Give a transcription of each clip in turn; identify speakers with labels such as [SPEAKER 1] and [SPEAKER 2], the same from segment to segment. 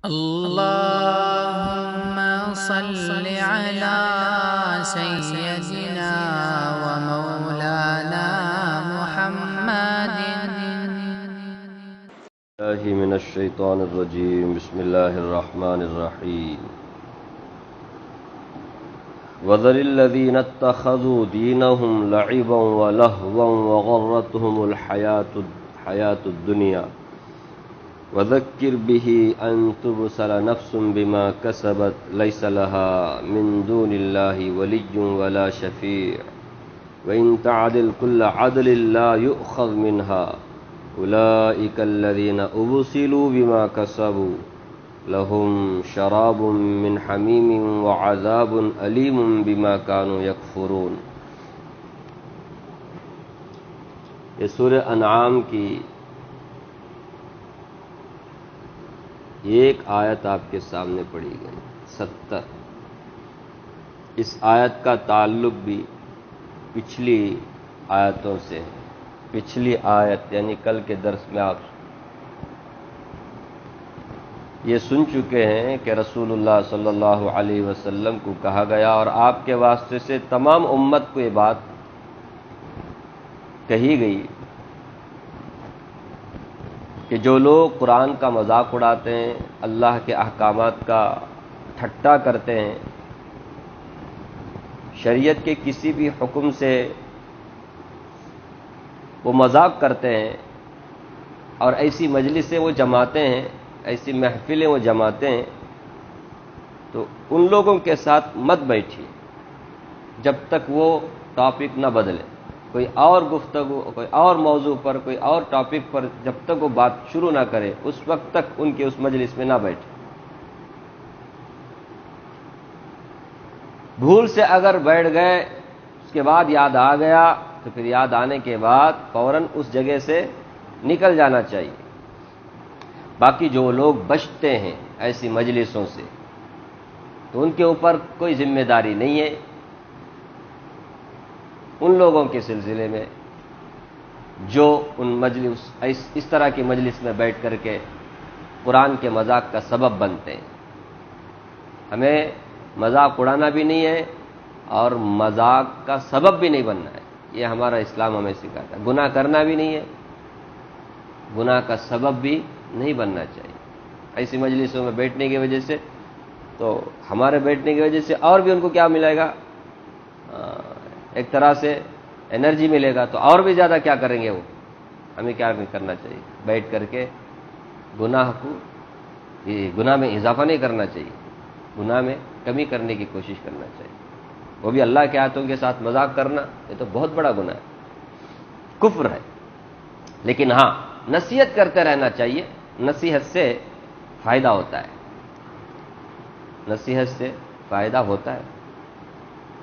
[SPEAKER 1] اللهم صل على سيدنا ومولانا محمد.
[SPEAKER 2] الله من الشيطان الرجيم. بسم الله الرحمن الرحيم. وذر الذين اتخذوا دينهم لعبا ولهوا وغرتهم الحياة الدنيا وذكر به أن تبصر نفس بما كسبت ليس لها من دون الله ولي ولا شفيع وإن تعدل كل عدل لا يؤخذ منها أولئك الذين أبصلوا بما كسبوا لهم شراب من حميم وعذاب أليم بما كانوا يكفرون. یہ سورہ انعام کی ایک آیت آپ کے سامنے پڑھی گئی 70. اس آیت کا تعلق بھی پچھلی آیتوں سے ہے. پچھلی آیت یعنی کل کے درس میں آپ یہ سن چکے ہیں کہ رسول اللہ صلی اللہ علیہ وسلم کو کہا گیا اور آپ کے واسطے سے تمام امت کو یہ بات کہی گئی کہ جو لوگ قرآن کا مذاق اڑاتے ہیں، اللہ کے احکامات کا ٹھٹا کرتے ہیں، شریعت کے کسی بھی حکم سے وہ مذاق کرتے ہیں اور ایسی مجلسیں وہ جماتے ہیں، ایسی محفلیں وہ جماتے ہیں، تو ان لوگوں کے ساتھ مت بیٹھیے جب تک وہ ٹاپک نہ بدلے. کوئی اور گفتگو، کوئی اور موضوع پر، کوئی اور ٹاپک پر جب تک وہ بات شروع نہ کرے اس وقت تک ان کے اس مجلس میں نہ بیٹھے. بھول سے اگر بیٹھ گئے، اس کے بعد یاد آ گیا تو پھر یاد آنے کے بعد فوراً اس جگہ سے نکل جانا چاہیے. باقی جو لوگ بچتے ہیں ایسی مجلسوں سے تو ان کے اوپر کوئی ذمہ داری نہیں ہے. ان لوگوں کے سلسلے میں جو ان مجلس اس طرح کی مجلس میں بیٹھ کر کے قرآن کے مذاق کا سبب بنتے ہیں. ہمیں مذاق اڑانا بھی نہیں ہے اور مذاق کا سبب بھی نہیں بننا ہے. یہ ہمارا اسلام ہمیں سکھاتا ہے. گناہ کرنا بھی نہیں ہے، گناہ کا سبب بھی نہیں بننا چاہیے. ایسی مجلسوں میں بیٹھنے کی وجہ سے تو ہمارے بیٹھنے کی وجہ سے اور بھی ان کو کیا ملے گا؟ ایک طرح سے انرجی ملے گا، تو اور بھی زیادہ کیا کریں گے وہ. ہمیں کیا کرنا چاہیے؟ بیٹھ کر کے گناہ میں اضافہ نہیں کرنا چاہیے، گناہ میں کمی کرنے کی کوشش کرنا چاہیے. وہ بھی اللہ کے آیتوں کے ساتھ مذاق کرنا یہ تو بہت بڑا گناہ ہے، کفر ہے. لیکن ہاں نصیحت کرتے رہنا چاہیے. نصیحت سے فائدہ ہوتا ہے، نصیحت سے فائدہ ہوتا ہے.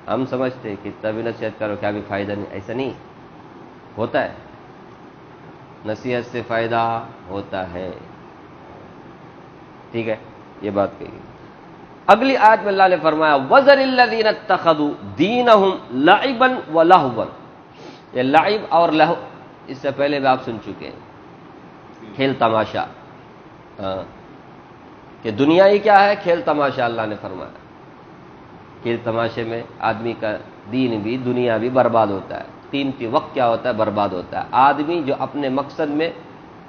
[SPEAKER 2] ہم سمجھتے ہیں کہ تبھی نصیحت کرو کیا بھی فائدہ نہیں، ایسا نہیں ہوتا ہے. نصیحت سے فائدہ ہوتا ہے. ٹھیک ہے، یہ بات کہی. اگلی آیت میں اللہ نے فرمایا وَذَرِ الَّذِينَ اتَّخَذُوا دِينَهُمْ لَعِبًا وَلَهْوًا. یہ لعب اور لہو اس سے پہلے بھی آپ سن چکے ہیں، کھیل تماشا. کہ دنیا ہی کیا ہے؟ کھیل تماشا. اللہ نے فرمایا کھیل تماشے میں آدمی کا دین بھی دنیا بھی برباد ہوتا ہے. قیمتی وقت کیا ہوتا ہے؟ برباد ہوتا ہے. آدمی جو اپنے مقصد میں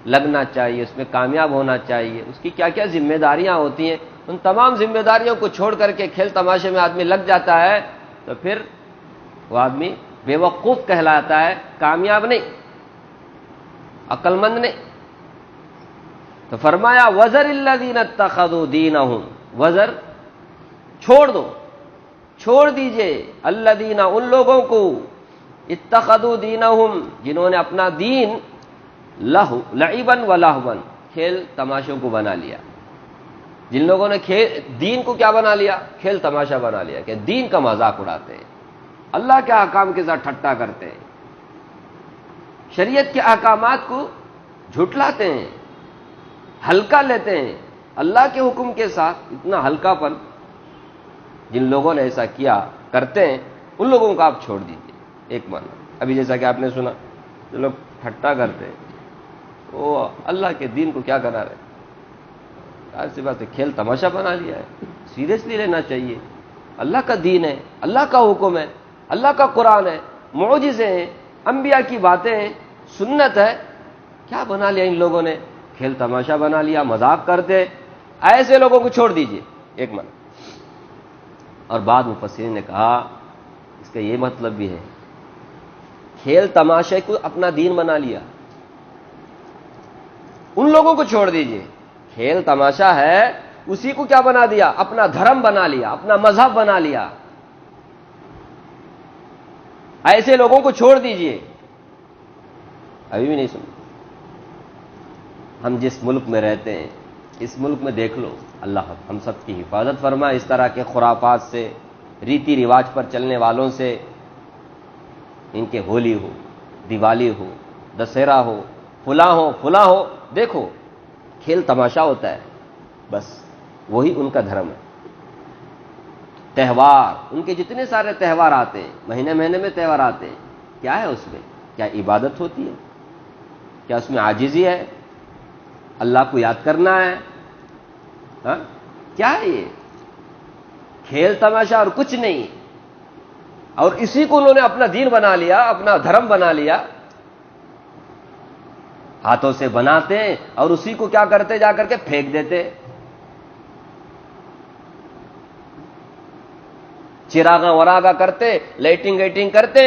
[SPEAKER 2] لگنا چاہیے، اس میں کامیاب ہونا چاہیے، اس کی کیا کیا ذمہ داریاں ہوتی ہیں، ان تمام ذمہ داریوں کو چھوڑ کر کے کھیل تماشے میں آدمی لگ جاتا ہے تو پھر وہ آدمی بے وقوف کہلاتا ہے، کامیاب نہیں، عقل مند نہیں. تو فرمایا وَذَرِ الَّذِينَ اتَّخَذُوا دِينَهُمْ. وزر چھوڑ دو، چھوڑ دیجئے الذین ان لوگوں کو اتخذوا دینہم جنہوں نے اپنا دین لعبا ولہوا کھیل تماشوں کو بنا لیا. جن لوگوں نے دین کو کیا بنا لیا؟ کھیل تماشا بنا لیا، کہ دین کا مذاق اڑاتے ہیں، اللہ کے احکام کے ساتھ ٹھٹا کرتے ہیں، شریعت کے احکامات کو جھٹلاتے ہیں، ہلکا لیتے ہیں. اللہ کے حکم کے ساتھ اتنا ہلکا پن جن لوگوں نے ایسا کیا کرتے ہیں ان لوگوں کو آپ چھوڑ دیجیے. ایک معنی ابھی جیسا کہ آپ نے سنا جو لوگ ٹھٹا کرتے ہیں وہ اللہ کے دین کو کیا کرا رہے. ایسی بات ہے، کھیل تماشا بنا لیا ہے. سیریسلی لینا چاہیے. اللہ کا دین ہے، اللہ کا حکم ہے، اللہ کا قرآن ہے، معجزے ہیں، انبیاء کی باتیں ہیں، سنت ہے. کیا بنا لیا ان لوگوں نے؟ کھیل تماشا بنا لیا، مذاق کرتے. ایسے لوگوں کو چھوڑ دیجئے. ایک منٹ. اور بعد مفسرین نے کہا اس کا یہ مطلب بھی ہے، کھیل تماشے کو اپنا دین بنا لیا. ان لوگوں کو چھوڑ دیجئے. کھیل تماشا ہے، اسی کو کیا بنا دیا؟ اپنا دھرم بنا لیا، اپنا مذہب بنا لیا. ایسے لوگوں کو چھوڑ دیجئے. ابھی بھی نہیں سن. ہم جس ملک میں رہتے ہیں، اس ملک میں دیکھ لو، اللہ ہم سب کی حفاظت فرمائے اس طرح کے خرافات سے، ریتی رواج پر چلنے والوں سے. ان کے ہولی ہو، دیوالی ہو، دسہرا ہو، فلاں ہو، دیکھو کھیل تماشا ہوتا ہے. بس وہی ان کا دھرم ہے. تہوار، ان کے جتنے سارے تہوار آتے ہیں، مہینے میں تہوار آتے ہیں، کیا ہے اس میں؟ کیا عبادت ہوتی ہے؟ کیا اس میں عاجزی ہے؟ اللہ کو یاد کرنا ہے؟ ہاں؟ کیا ہے یہ؟ کھیل تماشا اور کچھ نہیں. اور اسی کو انہوں نے اپنا دین بنا لیا، اپنا دھرم بنا لیا. ہاتھوں سے بناتے اور اسی کو کیا کرتے؟ جا کر کے پھینک دیتے. چراغاں وراغاں کرتے، لائٹنگ ویٹنگ کرتے،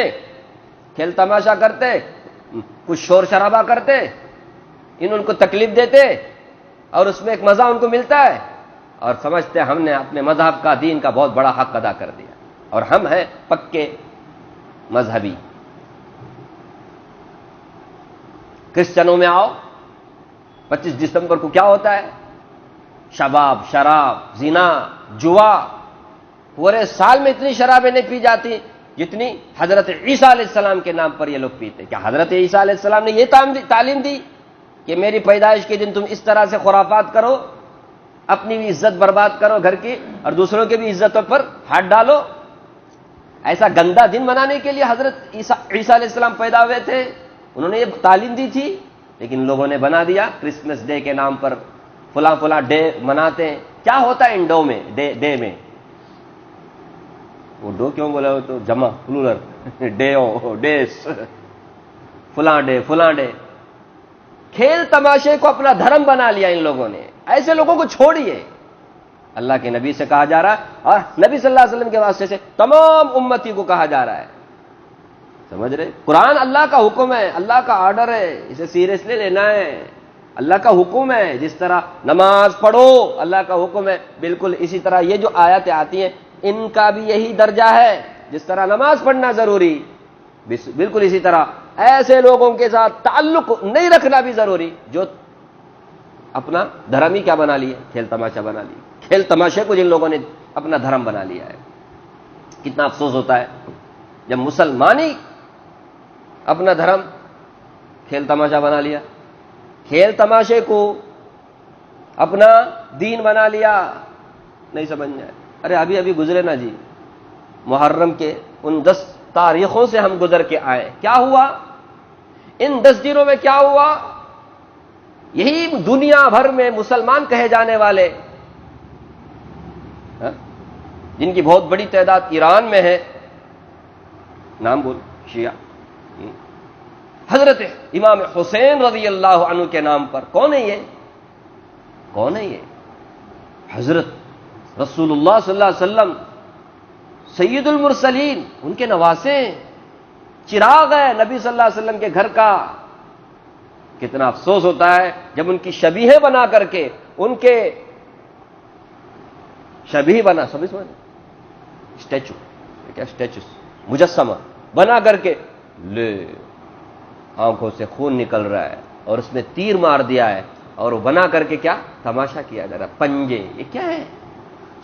[SPEAKER 2] کھیل تماشا کرتے، کچھ شور شرابہ کرتے، ان کو تکلیف دیتے، اور اس میں ایک مزہ ان کو ملتا ہے، اور سمجھتے ہم نے اپنے مذہب کا، دین کا بہت بڑا حق ادا کر دیا، اور ہم ہیں پکے مذہبی. کرسچنوں میں آؤ، 25 دسمبر کو کیا ہوتا ہے؟ شباب، شراب، زنا، جوا. پورے سال میں اتنی شرابیں نہیں پی جاتی جتنی حضرت عیسیٰ علیہ السلام کے نام پر یہ لوگ پیتے. کیا حضرت عیسیٰ علیہ السلام نے یہ تعلیم دی کہ میری پیدائش کے دن تم اس طرح سے خرافات کرو، اپنی بھی عزت برباد کرو گھر کی، اور دوسروں کی بھی عزتوں پر ہاتھ ڈالو؟ ایسا گندا دن منانے کے لیے حضرت عیسیٰ علیہ السلام پیدا ہوئے تھے؟ انہوں نے یہ تعلیم دی تھی، لیکن لوگوں نے بنا دیا. کرسمس ڈے کے نام پر فلاں ڈے مناتے ہیں. کیا ہوتا ہے ان ڈو میں، ڈے میں؟ وہ ڈو کیوں بولا؟ تو جمع پلورل، ڈیس، فلاں ڈے. کھیل تماشے کو اپنا دھرم بنا لیا ان لوگوں نے. ایسے لوگوں کو چھوڑیے. اللہ کے نبی سے کہا جا رہا ہے، اور نبی صلی اللہ علیہ وسلم کے واسطے سے تمام امتی کو کہا جا رہا ہے. سمجھ رہے؟ قرآن اللہ کا حکم ہے، اللہ کا آرڈر ہے، اسے سیریسلی لینا ہے. اللہ کا حکم ہے. جس طرح نماز پڑھو اللہ کا حکم ہے، بالکل اسی طرح یہ جو آیاتیں آتی ہیں ان کا بھی یہی درجہ ہے. جس طرح نماز پڑھنا ضروری، بالکل اسی طرح ایسے لوگوں کے ساتھ تعلق نہیں رکھنا بھی ضروری جو اپنا دھرم ہی کیا بنا لیا؟ کھیل تماشا بنا لیا. کھیل تماشے کو جن لوگوں نے اپنا دھرم بنا لیا ہے، کتنا افسوس ہوتا ہے جب مسلمان ہی اپنا دھرم کھیل تماشا بنا لیا. کھیل تماشے کو اپنا دین بنا لیا. نہیں سمجھ میں آئے؟ ارے ابھی گزرے نا جی، محرم کے ان 10 تاریخوں سے ہم گزر کے آئے. کیا ہوا ان 10 دنوں میں؟ کیا ہوا؟ یہی دنیا بھر میں مسلمان کہے جانے والے، جن کی بہت بڑی تعداد ایران میں ہے، نام بول، شیعہ، حضرت امام حسین رضی اللہ عنہ کے نام پر. کون ہے یہ؟ کون ہے یہ؟ حضرت رسول اللہ صلی اللہ علیہ وسلم سید المرسلین، ان کے نواسے، چراغ ہے نبی صلی اللہ علیہ وسلم کے گھر کا. کتنا افسوس ہوتا ہے جب ان کی شبیہیں بنا کر کے، ان کے شبیہ بنا، سمجھ میں اسٹیچو، کیا اسٹیچو، مجسمہ بنا کر کے، لے آنکھوں سے خون نکل رہا ہے اور اس میں تیر مار دیا ہے، اور وہ بنا کر کے کیا تماشا کیا جا رہا ہے، پنجے. یہ کیا ہے؟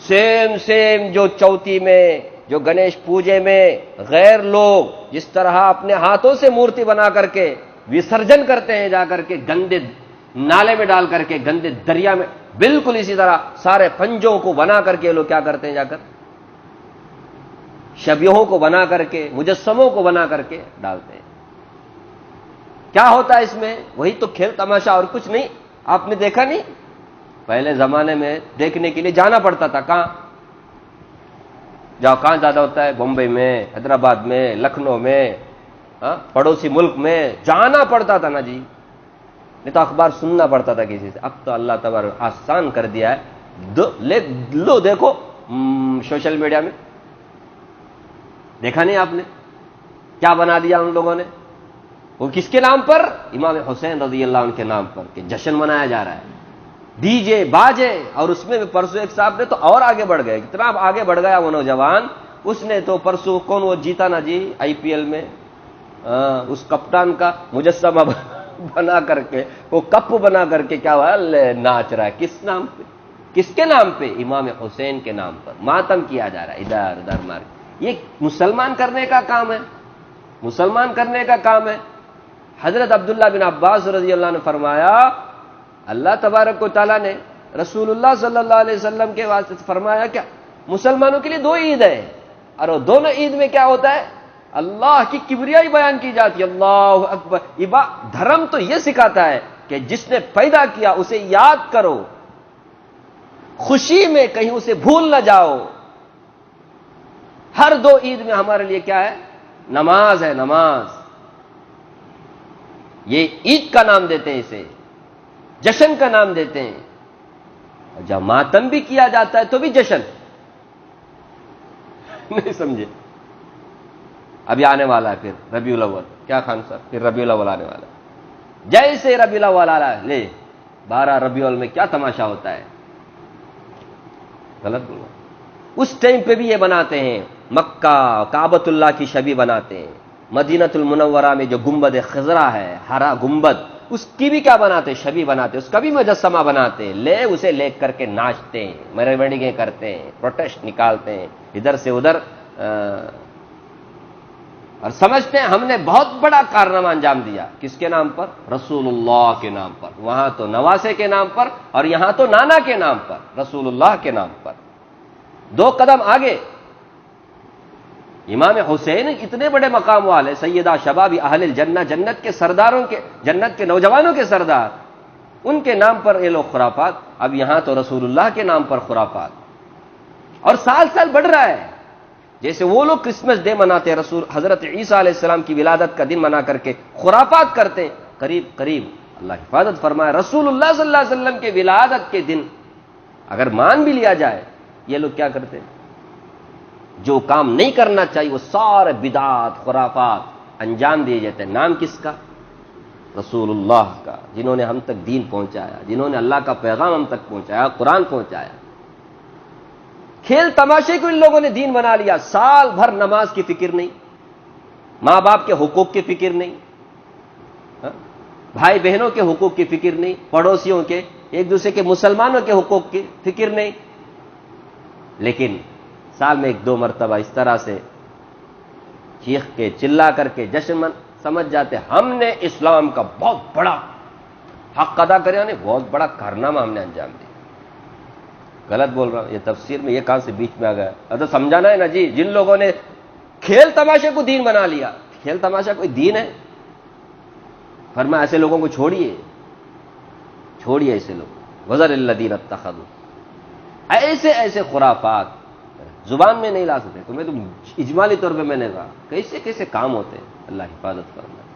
[SPEAKER 2] سیم جو چوتھی میں، جو گنیش پوجے میں غیر لوگ جس طرح اپنے ہاتھوں سے مورتی بنا کر کے وسرجن کرتے ہیں، جا کر کے گندے نالے میں ڈال کر کے، گندے دریا میں، بالکل اسی طرح سارے پنجوں کو بنا کر کے لوگ کیا کرتے ہیں؟ جا کر شبیہوں کو بنا کر کے، مجسموں کو بنا کر کے ڈالتے ہیں. کیا ہوتا ہے اس میں؟ وہی تو کھیل تماشا اور کچھ نہیں. آپ نے دیکھا نہیں پہلے زمانے میں دیکھنے کے لیے جانا پڑتا تھا. کہاں زیادہ ہوتا ہے؟ بمبئی میں، حیدرآباد میں، لکھنؤ میں، پڑوسی ملک میں جانا پڑتا تھا نا جی. نہیں تو اخبار سننا پڑتا تھا کسی سے. اب تو اللہ تبارک آسان کر دیا ہے. لو دیکھو سوشل میڈیا میں، دیکھا نہیں آپ نے کیا بنا دیا ان لوگوں نے؟ وہ کس کے نام پر؟ امام حسین رضی اللہ عنہ کے نام پر کہ جشن منایا جا رہا ہے، ڈی جے باجے. اور اس میں پرسوں ایک صاحب نے تو اور آگے بڑھ گئے، اتنا آگے بڑھ گیا وہ نوجوان. اس نے تو پرسوں کون وہ جیتا نا جی IPL میں، اس کپتان کا مجسمہ بنا کر کے، وہ کپ بنا کر کے کیا ہوا ناچ رہا ہے. کس نام پہ؟ کس کے نام پہ؟ امام حسین کے نام پر ماتم کیا جا رہا ہے ادھر ادھر مار. یہ مسلمان کرنے کا کام ہے، مسلمان کرنے کا کام ہے. حضرت عبداللہ بن عباس رضی اللہ عنہ نے فرمایا اللہ تبارک و تعالیٰ نے رسول اللہ صلی اللہ علیہ وسلم کے واسطے فرمایا کیا مسلمانوں کے لیے 2 عید ہے، اور وہ دونوں عید میں کیا ہوتا ہے؟ اللہ کی کبریائی بیان کی جاتی ہے. اللہ اکبر. دھرم تو یہ سکھاتا ہے کہ جس نے پیدا کیا اسے یاد کرو، خوشی میں کہیں اسے بھول نہ جاؤ. ہر 2 عید میں ہمارے لیے کیا ہے؟ نماز ہے، نماز. یہ عید کا نام دیتے ہیں، اسے جشن کا نام دیتے ہیں. اور جب ماتم بھی کیا جاتا ہے تو بھی جشن. نہیں سمجھے؟ ابھی آنے والا ہے پھر ربیع الاول. کیا خان صاحب؟ پھر ربیع الاول آنے والا ہے. جیسے ربیع الاول آ رہا ہے، لے 12 ربیع الاول میں کیا تماشا ہوتا ہے. غلط بولو. اس ٹائم پہ بھی یہ بناتے ہیں. مکہ کعبۃ اللہ کی شبیہ بناتے ہیں. مدینۃ المنورہ میں جو گنبد خضرا ہے، ہرا گنبد، اس کی بھی کیا بناتے ہیں؟ شبیہ بناتے ہیں. اس کا بھی مجسمہ بناتے ہیں. اسے لے کر کے ناچتے ہیں، میرے کرتے ہیں، پروٹیسٹ نکالتے ہیں ادھر سے ادھر، اور سمجھتے ہیں ہم نے بہت بڑا کارنامہ انجام دیا. کس کے نام پر؟ رسول اللہ کے نام پر. وہاں تو نواسے کے نام پر اور یہاں تو نانا کے نام پر، رسول اللہ کے نام پر. 2 قدم آگے. امام حسین اتنے بڑے مقام والے، سیدہ شباب اہل الجنہ، جنت کے سرداروں کے، جنت کے نوجوانوں کے سردار، ان کے نام پر یہ لوگ خرافات. اب یہاں تو رسول اللہ کے نام پر خرافات. اور سال سال بڑھ رہا ہے. جیسے وہ لوگ کرسمس ڈے مناتے ہیں، رسول حضرت عیسیٰ علیہ السلام کی ولادت کا دن منا کر کے خرافات کرتے ہیں. قریب قریب اللہ حفاظت فرمائے، رسول اللہ صلی اللہ علیہ وسلم کے ولادت کے دن اگر مان بھی لیا جائے، یہ لوگ کیا کرتے ہیں؟ جو کام نہیں کرنا چاہیے وہ سارے بدعات خرافات انجام دیے جاتے ہیں. نام کس کا؟ رسول اللہ کا، جنہوں نے ہم تک دین پہنچایا، جنہوں نے اللہ کا پیغام ہم تک پہنچایا، قرآن پہنچایا. کھیل تماشے کو ان لوگوں نے دین بنا لیا. سال بھر نماز کی فکر نہیں، ماں باپ کے حقوق کی فکر نہیں، بھائی بہنوں کے حقوق کی فکر نہیں، پڑوسیوں کے، ایک دوسرے کے مسلمانوں کے حقوق کی فکر نہیں. لیکن سال میں 1-2 مرتبہ اس طرح سے چیخ کے چلا کر کے جشن سمجھ جاتے ہم نے اسلام کا بہت بڑا حق ادا کرے، یعنی بہت بڑا کارنامہ ہم نے انجام دیا. غلط بول رہا ہوں. یہ تفسیر میں یہ کہاں سے بیچ میں آ گیا؟ تو سمجھانا ہے نا جی. جن لوگوں نے کھیل تماشے کو دین بنا لیا، کھیل تماشا کوئی دین ہے؟ فرمایا ایسے لوگوں کو چھوڑیے، چھوڑیے ایسے لوگ. وذر الذین اتخذوا، ایسے ایسے خرافات زبان میں نہیں لا سکتے. تمہیں تو اجمالی طور پہ میں نے کہا کیسے کیسے کام ہوتے ہیں. اللہ حفاظت فرمائے.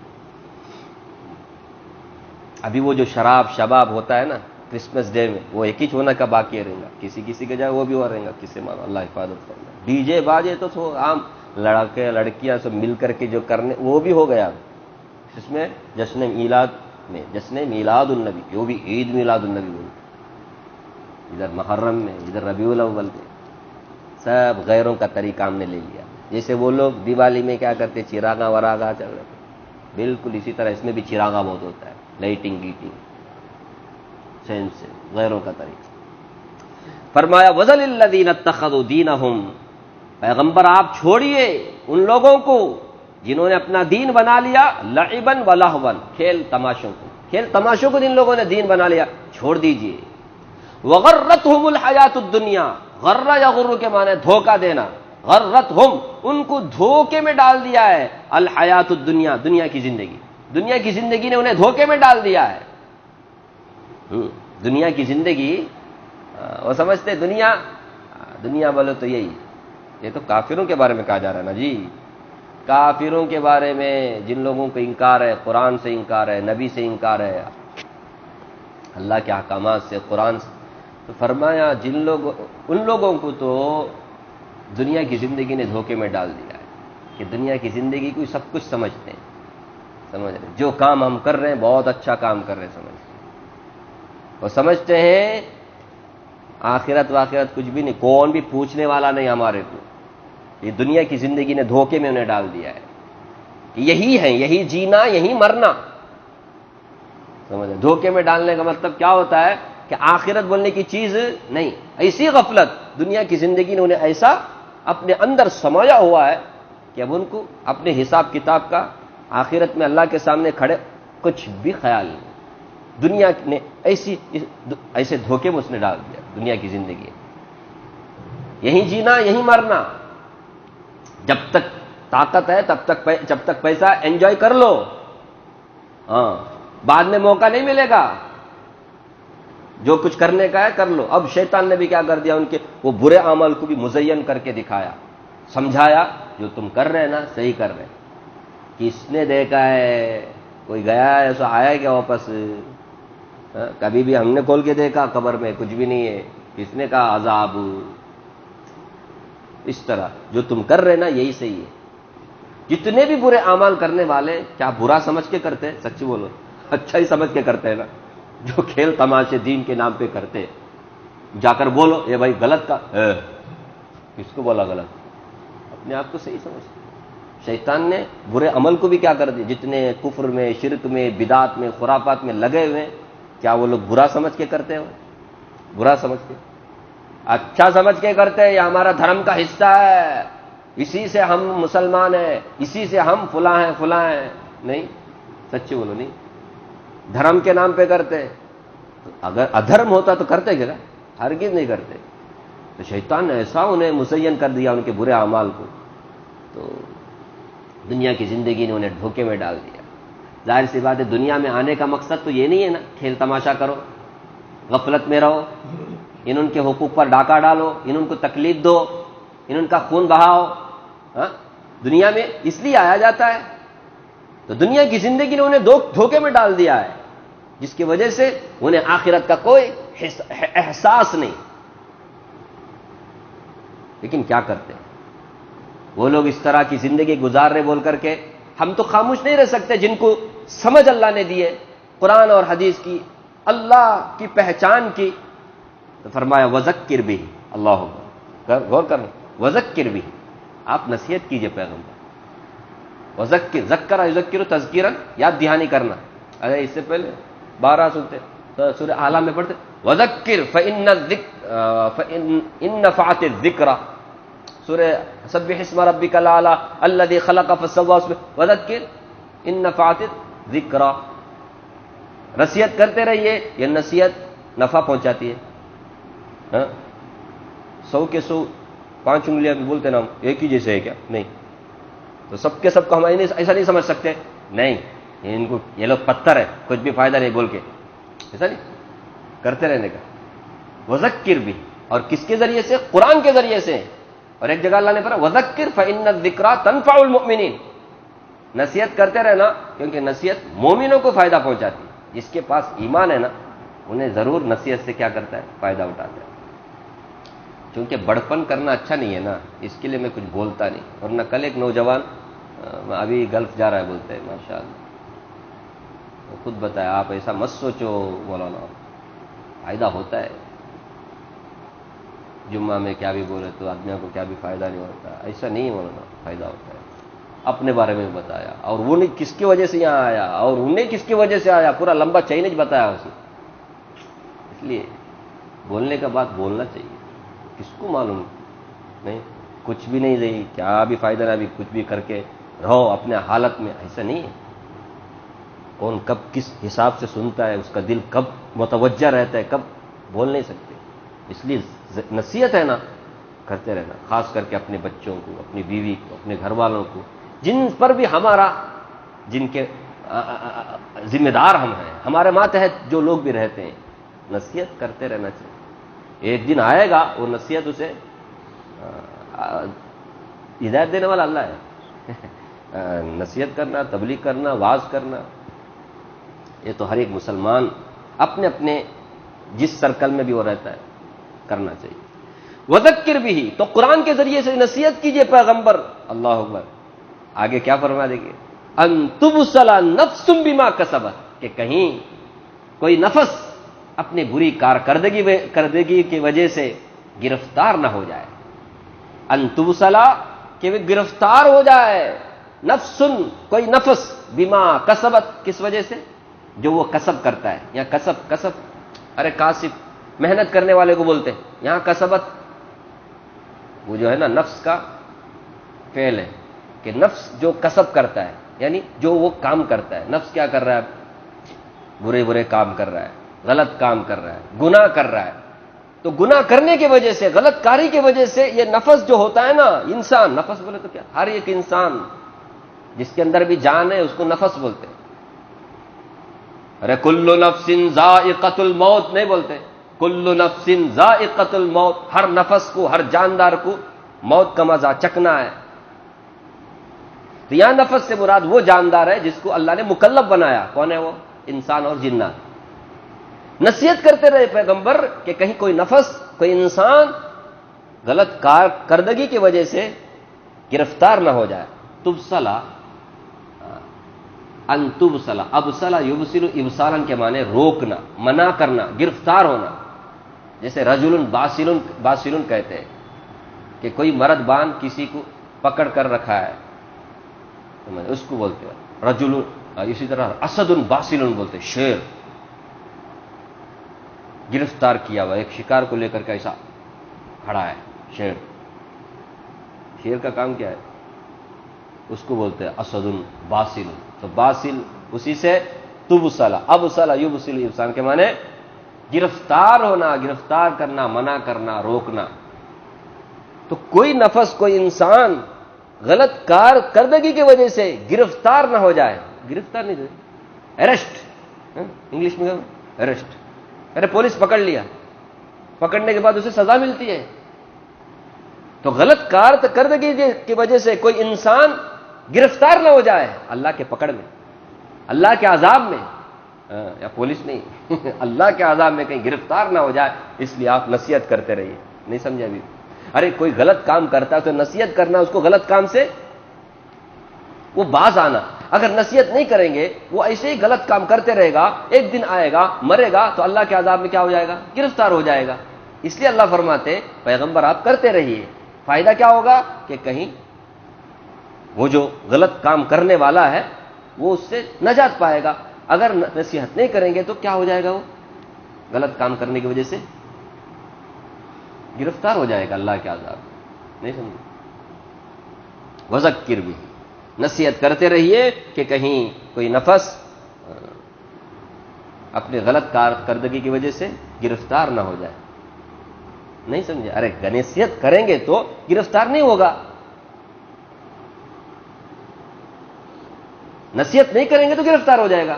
[SPEAKER 2] ابھی وہ جو شراب شباب ہوتا ہے نا کرسمس ڈے میں، وہ ایک ہی ہونا کا باقی رہے گا. کسی کسی کے جائے وہ بھی ہو رہے گا، کسی مانو. اللہ حفاظت فرمائے. ڈی جے باجے تو عام لڑکے لڑکیاں سب مل کر کے جو کرنے، وہ بھی ہو گیا. اس میں جشن میلاد میں، جشن میلاد النبی، جو بھی عید میلاد النبی بولتے، ادھر محرم میں، ادھر ربیع الاول میں، سب غیروں کا طریقہ ہم نے لے لیا. جیسے وہ لوگ دیوالی میں کیا کرتے، چراغاں وراغاں چل رہے تھے، بالکل اسی طرح اس میں بھی چراغاں بہت ہوتا ہے، لائٹنگ گیٹنگ سینس سے، غیروں کا طریقہ. فرمایا وذل الذین اتخذوا دینہم، پیغمبر آپ چھوڑیے ان لوگوں کو جنہوں نے اپنا دین بنا لیا لعبا ولہوا، کھیل تماشوں کو، کھیل تماشوں کو جن لوگوں نے دین بنا لیا چھوڑ دیجئے. وغرتہم الحیات الدنیا، غرہ یا غرو کے معنی دھوکہ دینا، غرتہم ان کو دھوکے میں ڈال دیا ہے، الحیات الدنیا، دنیا کی زندگی، دنیا کی زندگی نے انہیں دھوکے میں ڈال دیا ہے. دنیا کی زندگی وہ سمجھتے دنیا بولو تو یہی. یہ تو کافروں کے بارے میں کہا جا رہا ہے نا جی. کافروں کے بارے میں جن لوگوں کو انکار ہے، قرآن سے انکار ہے، نبی سے انکار ہے، اللہ کے احکامات سے، قرآن سے، تو فرمایا ان لوگوں کو تو دنیا کی زندگی نے دھوکے میں ڈال دیا ہے کہ دنیا کی زندگی کو سب کچھ سمجھتے ہیں. سمجھ رہے جو کام ہم کر رہے ہیں بہت اچھا کام کر رہے ہیں، سمجھتے ہیں. وہ سمجھتے ہیں آخرت واخرت کچھ بھی نہیں، کون بھی پوچھنے والا نہیں ہمارے کو. یہ دنیا کی زندگی نے دھوکے میں انہیں ڈال دیا ہے. یہی ہے، یہی جینا، یہی مرنا. سمجھ رہے دھوکے میں ڈالنے کا مطلب کیا ہوتا ہے کہ آخرت بولنے کی چیز نہیں. ایسی غفلت دنیا کی زندگی نے انہیں ایسا اپنے اندر سمایا ہوا ہے کہ اب ان کو اپنے حساب کتاب کا، آخرت میں اللہ کے سامنے کھڑے کچھ بھی خیال نہیں. دنیا نے ایسے دھوکے میں اس نے ڈال دیا. دنیا کی زندگی یہی جینا، یہی مرنا. جب تک طاقت ہے جب تک پیسہ انجوائے کر لو، ہاں بعد میں موقع نہیں ملے گا. جو کچھ کرنے کا ہے کر لو. اب شیطان نے بھی کیا کر دیا، ان کے وہ برے عمل کو بھی مزین کر کے دکھایا، سمجھایا جو تم کر رہے ہیں نا صحیح کر رہے ہیں. کس نے دیکھا ہے کوئی گیا ہے ایسا آیا کیا واپس؟ کبھی بھی ہم نے کھول کے دیکھا قبر میں کچھ بھی نہیں ہے. کس نے کہا عذاب؟ اس طرح جو تم کر رہے نا یہی صحیح ہے. جتنے بھی برے اعمال کرنے والے کیا برا سمجھ کے کرتے ہیں؟ سچ بولو، اچھا ہی سمجھ کے کرتے ہیں نا. جو کھیل تماشے دین کے نام پہ کرتے، جا کر بولو یہ بھائی غلط کا، کس کو بولا غلط؟ اپنے آپ کو صحیح سمجھتے. شیطان نے برے عمل کو بھی کیا کر دیا. جتنے کفر میں، شرک میں، بدعات میں، خرافات میں لگے ہوئے، کیا وہ لوگ برا سمجھ کے کرتے ہو؟ برا سمجھ کے، اچھا سمجھ کے کرتے ہیں. یہ ہمارا دھرم کا حصہ ہے، اسی سے ہم مسلمان ہیں، اسی سے ہم فلاں ہیں. نہیں، سچی بولو، نہیں. دھرم کے نام پہ کرتے. اگر ادھرم ہوتا تو کرتے کیا؟ ہرگز نہیں کرتے. تو شیطان نے ایسا انہیں مزین کر دیا ان کے برے اعمال کو، تو دنیا کی زندگی نے انہیں دھوکے میں ڈال دیا. ظاہر سی بات ہے دنیا میں آنے کا مقصد تو یہ نہیں ہے نا کھیل تماشا کرو، غفلت میں رہو، ان کے حقوق پر ڈاکہ ڈالو، ان کو تکلیف دو، ان کا خون بہاؤ. دنیا میں اس لیے آیا جاتا ہے. تو دنیا کی زندگی نے انہیں دھوکے میں ڈال دیا ہے، جس کی وجہ سے انہیں آخرت کا کوئی احساس نہیں. لیکن کیا کرتے ہیں وہ لوگ اس طرح کی زندگی گزار رہے بول کر کے ہم تو خاموش نہیں رہ سکتے. جن کو سمجھ اللہ نے دی ہے قرآن اور حدیث کی، اللہ کی پہچان کی، تو فرمایا وذکر بھی. اللہ غور کرنا، وذکر بھی، آپ نصیحت کیجئے پیغمبر. وذکر، ذکر یذکر تذکیرا، یاد دہانی کرنا. ارے اس سے پہلے 12 سنتے سورہ اعلی میں پڑھتے وذکر فإن نفعت الذکرى، سورہ سبح اسم ربک الاعلی الذی خلق فسوى، وذکر ان نفعت الذکرى. نصیحت کرتے رہیے، یہ نصیحت نفع پہنچاتی ہے. 100 کے 100 5 انگلیاں بولتے نا ہم، ایک ہی جیسے ہے کیا؟ نہیں. تو سب کے سب کو ہم ایسا نہیں سمجھ سکتے. نہیں، ان کو یہ لوگ پتھر ہے، کچھ بھی فائدہ نہیں بول کے، ایسا نہیں کرتے رہنے کا. وذکر بھی، اور کس کے ذریعے سے؟ قرآن کے ذریعے سے. اور ایک جگہ اللہ نے فرمایا وذکر فإن الذکریٰ تنفع المؤمنین. نصیحت کرتے رہنا کیونکہ نصیحت مومنوں کو فائدہ پہنچاتی ہے. جس کے پاس ایمان ہے نا انہیں ضرور نصیحت سے کیا کرتا ہے؟ فائدہ اٹھاتا ہے. چونکہ بڑپن کرنا اچھا نہیں ہے نا، اس کے لیے میں کچھ بولتا نہیں. ورنہ کل ایک نوجوان ابھی گلف جا رہا ہے، بولتے ہیں ماشاء اللہ، وہ خود بتایا آپ ایسا مت سوچو مولانا، فائدہ ہوتا ہے. جمعہ میں کیا بھی بولے تو آدمیوں کو کیا بھی فائدہ نہیں ہوتا. ایسا نہیں مولانا، فائدہ ہوتا ہے. اپنے بارے میں بتایا، اور وہ کس کی وجہ سے یہاں آیا اور انہیں کس کی وجہ سے آیا، پورا لمبا چینج بتایا اس نے. اس لیے بولنے کا بات بولنا چاہیے. کس کو معلوم نہیں، کچھ بھی نہیں رہی، کیا بھی فائدہ نہ بھی، کچھ بھی کر کے رہو اپنے حالت میں. ایسا نہیں ہے. کون کب کس حساب سے سنتا ہے، اس کا دل کب متوجہ رہتا ہے، کب بول نہیں سکتے. اس لیے نصیحت ہے نا کرتے رہنا، خاص کر کے اپنے بچوں کو، اپنی بیوی کو، اپنے گھر والوں کو، جن پر بھی ہمارا، جن کے ذمہ دار ہم ہیں، ہمارے ماتحت جو لوگ بھی رہتے ہیں. نصیحت کرتے رہنا چاہیے. ایک دن آئے گا وہ نصیحت اسے ہدایت دینے والا اللہ ہے. نصیحت کرنا، تبلیغ کرنا، واعظ کرنا، یہ تو ہر ایک مسلمان اپنے اپنے جس سرکل میں بھی وہ رہتا ہے کرنا چاہیے. وذکر بھی، تو قرآن کے ذریعے سے نصیحت کیجئے پیغمبر. اللہ اکبر. آگے کیا فرما دیکھیے، ان تبصل نفس بما کسبت، کہ کہیں کوئی نفس اپنی بری کارکردگی کی وجہ سے گرفتار نہ ہو جائے. ان تبصل، کہ وہ گرفتار ہو جائے، نفس، کوئی نفس، بما کسبت، کس وجہ سے، جو وہ کسب کرتا ہے. یا کسب، ارے کاسب محنت کرنے والے کو بولتے ہیں. یہاں کسبت وہ جو ہے نا نفس کا فعل ہے، کہ نفس جو کسب کرتا ہے، یعنی جو وہ کام کرتا ہے. نفس کیا کر رہا ہے؟ برے کام کر رہا ہے، غلط کام کر رہا ہے، گناہ کر رہا ہے. تو گناہ کرنے کی وجہ سے، غلط کاری کی وجہ سے یہ نفس جو ہوتا ہے نا، انسان، نفس بولے تو کیا، ہر ایک انسان جس کے اندر بھی جان ہے اس کو نفس بولتے ہیں. ارے کل نفس ذائقۃ الموت نہیں بولتے، کل نفس ذائقۃ الموت، ہر نفس کو، ہر جاندار کو موت کا مزہ چکھنا ہے. تو یہاں نفس سے مراد وہ جاندار ہے جس کو اللہ نے مکلف بنایا. کون ہے وہ؟ انسان اور جنات. نصیحت کرتے رہے پیغمبر کہ کہیں کوئی نفس، کوئی انسان غلط کارکردگی کی وجہ سے گرفتار نہ ہو جائے. تبصلہ، ان تبصلہ، ابصلہ یبصل ابصالا کے معنی روکنا، منع کرنا، گرفتار ہونا. جیسے رجل باصل کہتے ہیں کہ کوئی مرد بان کسی کو پکڑ کر رکھا ہے، اس کو بولتے ہیں رجل. اسی طرح اسد باصل بولتے، شیر گرفتار کیا ہوا، ایک شکار کو لے کر کے ایسا کھڑا ہے شیر. شیر کا کام کیا ہے؟ اس کو بولتے ہیں اسد باصل. تو باصل اسی سے تبصلہ، ابصلہ یبصل ابصال کے معنی گرفتار ہونا، گرفتار کرنا، منع کرنا، روکنا. تو کوئی نفس، کوئی انسان غلط کارکردگی کی وجہ سے گرفتار نہ ہو جائے. گرفتار نہیں، اریسٹ، انگلش میں اریسٹ. ارے پولیس پکڑ لیا، پکڑنے کے بعد اسے سزا ملتی ہے. تو غلط کارکردگی کی وجہ سے کوئی انسان گرفتار نہ ہو جائے اللہ کے پکڑ میں، اللہ کے عذاب میں، یا پولیس نہیں اللہ کے عذاب میں کہیں گرفتار نہ ہو جائے. اس لیے آپ نصیحت کرتے رہیے. نہیں سمجھے ابھی؟ ارے کوئی غلط کام کرتا ہے تو نصیحت کرنا اس کو غلط کام سے وہ باز آنا. اگر نصیحت نہیں کریں گے وہ ایسے ہی غلط کام کرتے رہے گا، ایک دن آئے گا، مرے گا تو اللہ کے عذاب میں کیا ہو جائے گا؟ گرفتار ہو جائے گا. اس لیے اللہ فرماتے پیغمبر آپ کرتے رہیے. فائدہ کیا ہوگا؟ کہ کہیں وہ جو غلط کام کرنے والا ہے وہ اس سے نجات پائے گا. اگر نصیحت نہیں کریں گے تو کیا ہو جائے گا؟ وہ غلط کام کرنے کی وجہ سے گرفتار ہو جائے گا اللہ کے عذاب. نہیں سمجھے؟ وذکر بھی، نصیحت کرتے رہیے کہ کہیں کوئی نفس اپنے غلط کارکردگی کی وجہ سے گرفتار نہ ہو جائے. نہیں سمجھے؟ ارے نصیحت کریں گے تو گرفتار نہیں ہوگا. نصیحت نہیں کریں گے تو گرفتار ہو جائے گا.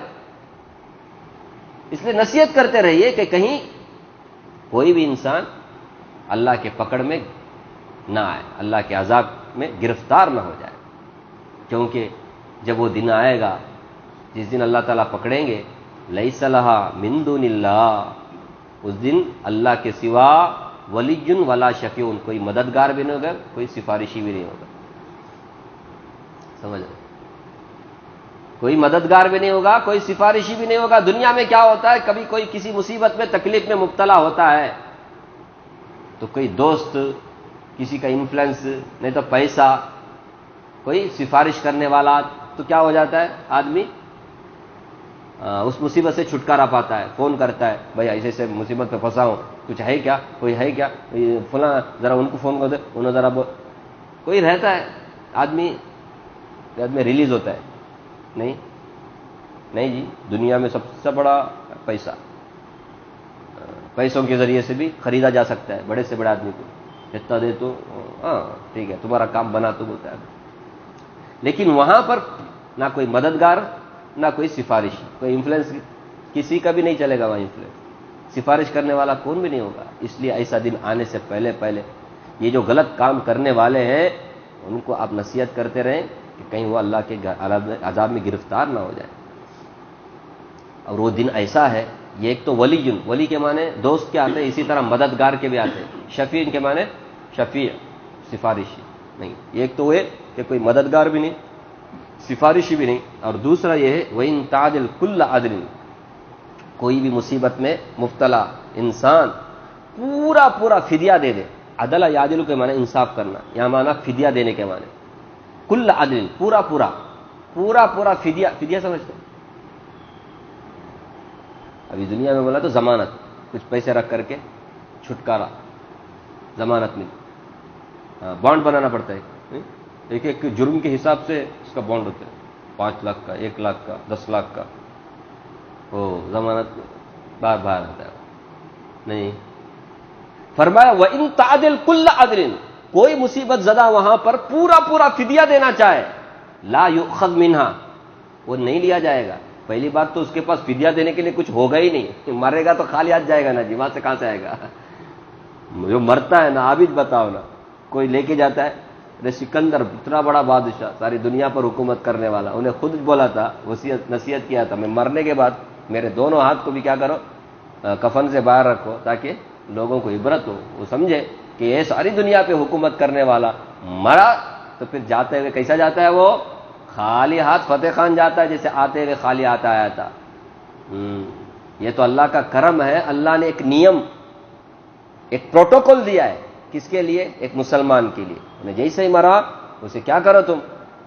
[SPEAKER 2] اس لیے نصیحت کرتے رہیے کہ کہیں کوئی بھی انسان اللہ کے پکڑ میں نہ آئے، اللہ کے عذاب میں گرفتار نہ ہو جائے. کیونکہ جب وہ دن آئے گا جس دن اللہ تعالیٰ پکڑیں گے، لیس لہا من دون اللہ، اس دن اللہ کے سوا ولی ولا شفیع، کوئی مددگار بھی نہیں ہوگا، کوئی سفارشی بھی نہیں ہوگا. سمجھ رہے؟ کوئی مددگار بھی نہیں ہوگا، کوئی سفارشی بھی نہیں ہوگا. دنیا میں کیا ہوتا ہے، کبھی کوئی کسی مصیبت میں، تکلیف میں مبتلا ہوتا ہے تو کوئی دوست، کسی کا انفلوئنس، نہیں تو پیسہ، کوئی سفارش کرنے والا، تو کیا ہو جاتا ہے آدمی اس مصیبت سے چھٹکارا پاتا ہے. فون کرتا ہے، بھائی ایسے ایسے مصیبت پہ پھنسا ہوں، کچھ ہے کیا، کوئی ہے کیا، فلاں ذرا ان کو فون کر دے، انہوں ذرا کوئی رہتا ہے آدمی ریلیز ہوتا ہے. نہیں جی، دنیا میں سب سے بڑا پیسہ، پیسوں کے ذریعے سے بھی خریدا جا سکتا ہے بڑے سے بڑے آدمی کو. اتنا دے تو ہاں ٹھیک ہے تمہارا کام بنا تو بولتا ہے. لیکن وہاں پر نہ کوئی مددگار، نہ کوئی سفارش، کوئی انفلوئنس کسی کا بھی نہیں چلے گا وہاں انفلوئنس. سفارش کرنے والا کون بھی نہیں ہوگا. اس لیے ایسا دن آنے سے پہلے یہ جو غلط کام کرنے والے ہیں ان کو آپ نصیحت کرتے رہیں کہ کہیں وہ اللہ کے عذاب میں گرفتار نہ ہو جائے. اور وہ دن ایسا ہے، یہ ایک تو ولی کے معنی دوست کے آتے ہیں، اسی طرح مددگار کے بھی آتے ہیں. شفیع کے معنی شفیع سفارشی نہیں. ایک تو وہ کہ کوئی مددگار بھی نہیں، سفارشی بھی نہیں. اور دوسرا یہ ہے وَإِن تَعْدِلْ كُلَّ عَدْلٍ، کوئی بھی مصیبت میں مبتلا انسان پورا فدیہ دے دے. عدل یعدل کے معنی انصاف کرنا، یہاں معنی فدیہ دینے کے معنی. کل عدل پورا فدیہ سمجھتے ہیں؟ ابھی دنیا میں بولا تو ضمانت، کچھ پیسے رکھ کر کے چھٹکارا، ضمانت ملی. بانڈ بنانا پڑتا ہے، ایک جرم کے حساب سے اس کا بانڈ ہوتا ہے، 5 لاکھ کا، 1 لاکھ کا، 10 لاکھ کا. وہ ضمانت بار آتا ہے نہیں. فرمایا وَإِن تَعْدِلْ كُلَّ عَدْلٍ، کوئی مصیبت زدہ وہاں پر پورا فدیہ دینا چاہے، لا يُؤْخَذْ مِنْهَا، وہ نہیں لیا جائے گا. پہلی بات تو اس کے پاس فدیہ دینے کے لیے کچھ ہوگا ہی نہیں، مرے گا تو خالی ہاتھ جائے گا نا جی، وہاں سے کہاں سے آئے گا؟ جو مرتا ہے نا، عابد بتاؤ نا، کوئی لے کے جاتا ہے. سکندر اتنا بڑا بادشاہ، ساری دنیا پر حکومت کرنے والا، انہیں خود بولا تھا، نصیحت کیا تھا، میں مرنے کے بعد میرے دونوں ہاتھ کو بھی کیا کرو، کفن سے باہر رکھو، تاکہ لوگوں کو عبرت ہو، وہ سمجھے کہ یہ ساری دنیا پہ حکومت کرنے والا مرا تو پھر جاتے ہوئے کیسا جاتا ہے؟ وہ خالی ہاتھ فتح خان جاتا ہے، جیسے آتے ہوئے خالی ہاتھ آیا تھا. یہ تو اللہ کا کرم ہے، اللہ نے ایک نیم، ایک پروٹوکول دیا ہے. کس کے لیے؟ ایک مسلمان کے لیے. انہیں جیسے ہی مرا اسے کیا کرو، تم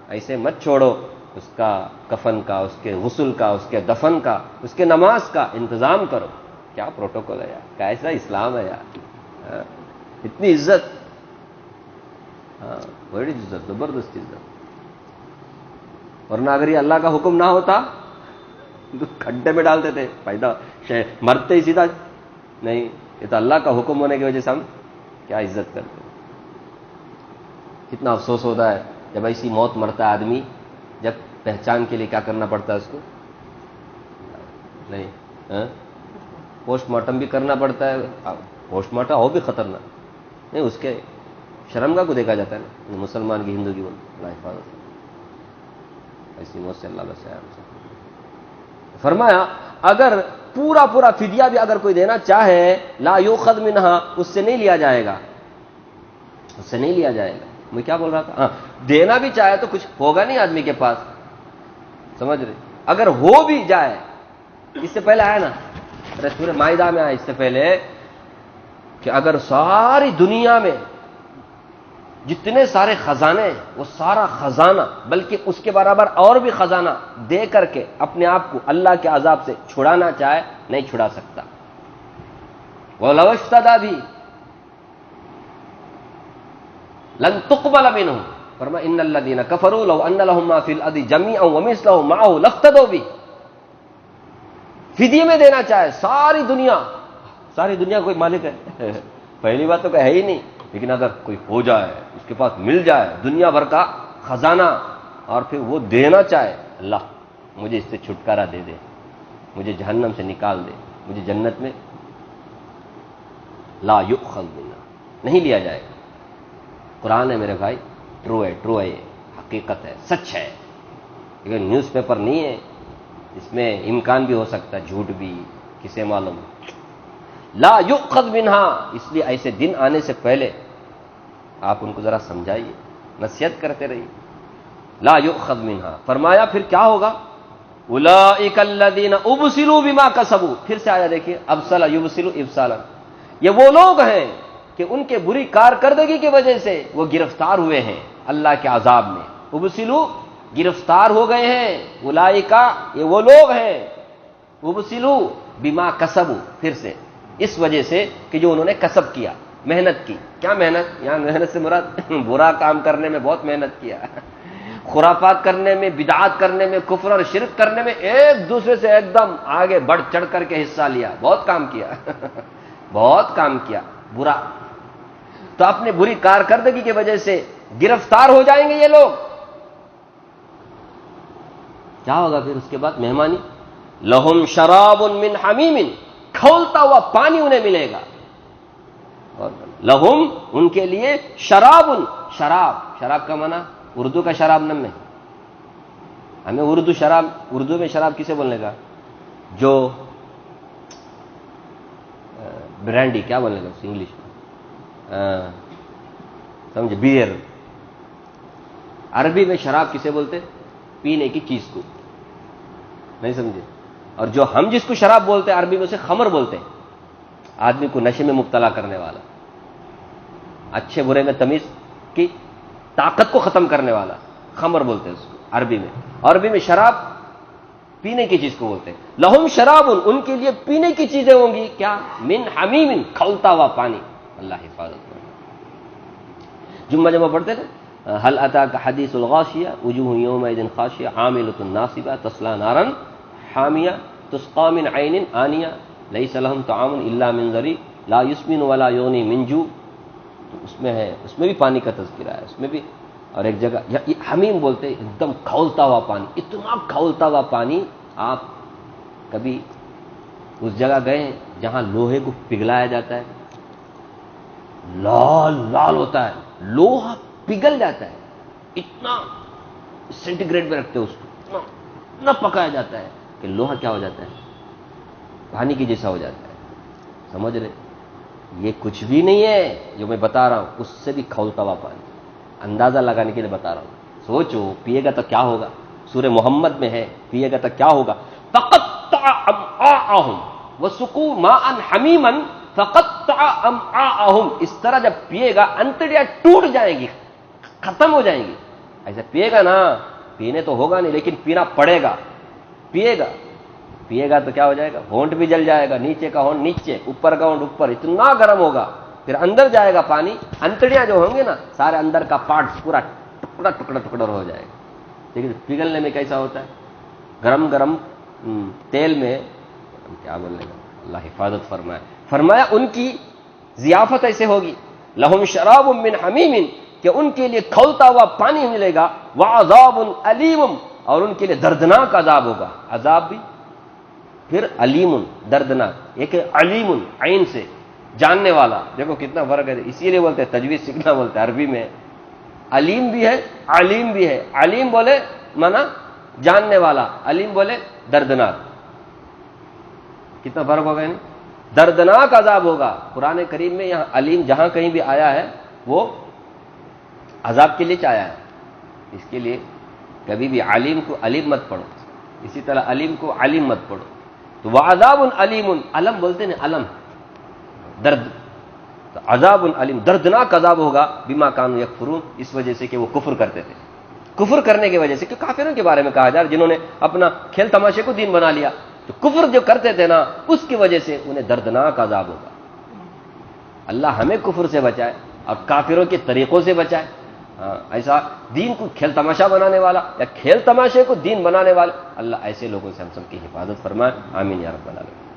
[SPEAKER 2] ایسے مت چھوڑو، اس کا کفن کا، اس کے غسل کا، اس کے دفن کا، اس کے نماز کا انتظام کرو. کیا پروٹوکول ہے یار، کیسا اسلام ہے یار، اتنی عزت، بڑی عزت، زبردست عزت. ورنہ اگر یہ اللہ کا حکم نہ ہوتا تو کھڈے میں ڈالتے تھے، پیدا مرتے ہی سیدھا نہیں. یہ تو اللہ کا حکم ہونے کی وجہ سے ہم کیا عزت کرتے ہیں. کتنا افسوس ہوتا ہے جب ایسی موت مرتا ہے آدمی، جب پہچان کے لیے کیا کرنا پڑتا ہے اس کو، نہیں پوسٹ مارٹم بھی کرنا پڑتا ہے. پوسٹ مارٹم ہو بھی خطرناک نہیں، اس کے شرمگاہ کو دیکھا جاتا ہے نا، مسلمان کی، ہندو کی، اللہ حفاظت، ایسی موت سے اللہ بچائے. فرمایا اگر پورا فدیہ بھی اگر کوئی دینا چاہے، لا یؤخذ منہا، اس سے نہیں لیا جائے گا، اس سے نہیں لیا جائے گا. میں کیا بول رہا تھا، دینا بھی چاہے تو کچھ ہوگا نہیں آدمی کے پاس، سمجھ رہے؟ اگر ہو بھی جائے، اس سے پہلے آیا نا سورہ مائدہ میں آیا اس سے پہلے کہ اگر ساری دنیا میں جتنے سارے خزانے، وہ سارا خزانہ بلکہ اس کے برابر اور بھی خزانہ دے کر کے اپنے آپ کو اللہ کے عذاب سے چھڑانا چاہے، نہیں چھڑا سکتا. وَلَوْ اشْتَدَىٰ بھی لن تقبل منهم، فرمایا ان الذين كفروا لو ان لهم ما في الارض جميعا ومثله معه لافتدوا به. فدیے میں دینا چاہے ساری دنیا کوئی مالک ہے؟ پہلی بات تو کہ ہے ہی نہیں، لیکن اگر کوئی ہو جائے، اس کے پاس مل جائے دنیا بھر کا خزانہ، اور پھر وہ دینا چاہے، اللہ مجھے اس سے چھٹکارا دے دے، مجھے جہنم سے نکال دے، مجھے جنت میں، لا یؤخذ منہ، نہیں لیا جائے گا. قرآن ہے میرے بھائی، ٹرو ہے، یہ حقیقت ہے، سچ ہے. لیکن نیوز پیپر نہیں ہے، اس میں امکان بھی ہو سکتا ہے جھوٹ بھی، کسے معلوم. لا یؤخذ منہا، اس لیے ایسے دن آنے سے پہلے آپ ان کو ذرا سمجھائیے، نصیحت کرتے رہیے. لا یؤخذ منہا. فرمایا پھر کیا ہوگا؟ اولئک الذین ابسلوا بما کسبوا. پھر سے آیا دیکھیے، ابسل یبسل ابسالا، یہ وہ لوگ ہیں کہ ان کے بری کارکردگی کی وجہ سے وہ گرفتار ہوئے ہیں اللہ کے عذاب میں. ابسلوا، گرفتار ہو گئے ہیں. اولئک، یہ وہ لوگ ہیں، ابسلوا بما کسبوا، پھر سے اس وجہ سے کہ جو انہوں نے کسب کیا، محنت کی. کیا محنت؟ یہاں محنت سے مراد برا کام کرنے میں بہت محنت کیا، خرافات کرنے میں، بدعات کرنے میں، کفر اور شرک کرنے میں ایک دوسرے سے ایک دم آگے بڑھ چڑھ کر کے حصہ لیا، بہت کام کیا بہت کام کیا برا. تو اپنے بری کارکردگی کی وجہ سے گرفتار ہو جائیں گے یہ لوگ. کیا ہوگا پھر اس کے بعد؟ مہمانی. لہم شراب من حمیم، کھولتا ہوا پانی انہیں ملے گا. اور لہم ان کے لیے شراب، شراب کا معنی اردو کا شراب نم میں، ہمیں اردو میں شراب کسے بولنے کا؟ جو برانڈی کیا بولنے کا اس انگلش میں، سمجھے، بیئر. عربی میں شراب کسے بولتے؟ پینے کی چیز کو، نہیں سمجھے. اور جو ہم جس کو شراب بولتے ہیں عربی میں اسے خمر بولتے ہیں، آدمی کو نشے میں مبتلا کرنے والا، اچھے برے میں تمیز کی طاقت کو ختم کرنے والا، خمر بولتے ہیں اس کو عربی میں. عربی میں شراب پینے کی چیز کو بولتے ہیں. لہم شراب، ان کے لیے پینے کی چیزیں ہوں گی، کیا؟ من حمیم، کھولتا ہوا پانی. اللہ حفاظت کرے. جمعہ پڑھتے تھے، هل اتاك حدیث الغاشیہ وجوہ یومئذ خاشعہ عاملۃ ناصبہ تصلی نارا حامیہ تسقى من عین آنیہ لیس لهم طعام الا من ضریع لا یسمن ولا یغنی من جوع. تو اس میں ہے، اس میں بھی پانی کا تذکرہ ہے، اس میں بھی. اور ایک جگہ حمیم بولتے ہیں ایک دم کھولتا ہوا پانی، اتنا کھولتا ہوا پانی. آپ کبھی اس جگہ گئے ہیں جہاں لوہے کو پگھلایا جاتا ہے، لال لال ہوتا ہے، لوہا پگھل جاتا ہے، اتنا سینٹی گریڈ میں رکھتے ہیں اس کو، اتنا پکایا جاتا ہے کہ لوہا کیا ہو جاتا ہے؟ پانی کی جیسا ہو جاتا ہے. سمجھ رہے؟ یہ کچھ بھی نہیں ہے جو میں بتا رہا ہوں، اس سے بھی کھولتا ہوا پانی. اندازہ لگانے کے لیے بتا رہا ہوں. سوچو پیے گا تو کیا ہوگا. سورہ محمد میں ہے پیے گا تو کیا ہوگا. فقطع امعاءہم وسقوا ماء حمیما فقطع امعاءہم. اس طرح جب پیے گا انتڑیاں ٹوٹ جائیں گی، ختم ہو جائیں گی. ایسا پیے گا نا، پینے تو ہوگا نہیں لیکن پینا پڑے گا. پیے گا تو کیا ہو جائے گا؟ ہونٹ بھی جل جائے گا، نیچے کا ہونٹ نیچے، اوپر کا ہونٹ اوپر، اتنا گرم ہوگا. پھر اندر جائے گا پانی، انتڑیاں جو ہوں گے نا سارے اندر کا پارٹس پورا ٹکڑا ہو جائے گا. لیکن پگھلنے میں کیسا ہوتا ہے؟ گرم تیل میں کیا بولنے گا. اللہ حفاظت فرمایا ان کی ضیافت ایسے ہوگی. لہم شراب من حمیم، کہ ان کے لیے کھولتا ہوا پانی ملے گا. وعذاب علیم، اور ان کے لیے دردناک عذاب ہوگا. عذاب بھی پھر علیم، دردناک. ایک علیم عین سے جاننے والا، دیکھو کتنا فرق ہے. اسی لیے بولتے ہیں تجوید سیکھنا بولتے ہیں. عربی میں علیم بھی ہے علیم بھی ہے. علیم بولے مانا جاننے والا، علیم بولے دردناک. کتنا فرق ہوگا؟ دردناک عذاب ہوگا. قرآن کریم میں یہاں علیم جہاں کہیں بھی آیا ہے وہ عذاب کے لیے آیا ہے. اس کے لیے کبھی بھی علیم کو علیم مت پڑھو، اسی طرح علیم کو علیم مت پڑھو. تو وعذاب علیم، علم بولتے ہیں علم درد. تو عذاب علیم، دردناک عذاب ہوگا. بما کانوا یکفرون، اس وجہ سے کہ وہ کفر کرتے تھے. کفر کرنے کی وجہ سے، کہ کافروں کے بارے میں کہا جا رہا جنہوں نے اپنا کھیل تماشے کو دین بنا لیا. تو کفر جو کرتے تھے نا اس کی وجہ سے انہیں دردناک عذاب ہوگا. اللہ ہمیں کفر سے بچائے اور کافروں کے طریقوں سے بچائے. ہاں، ایسا دین کو کھیل تماشا بنانے والا یا کھیل تماشے کو دین بنانے والا، اللہ ایسے لوگوں سے ہم سب کی حفاظت فرمائے. آمین یا رب العالمین.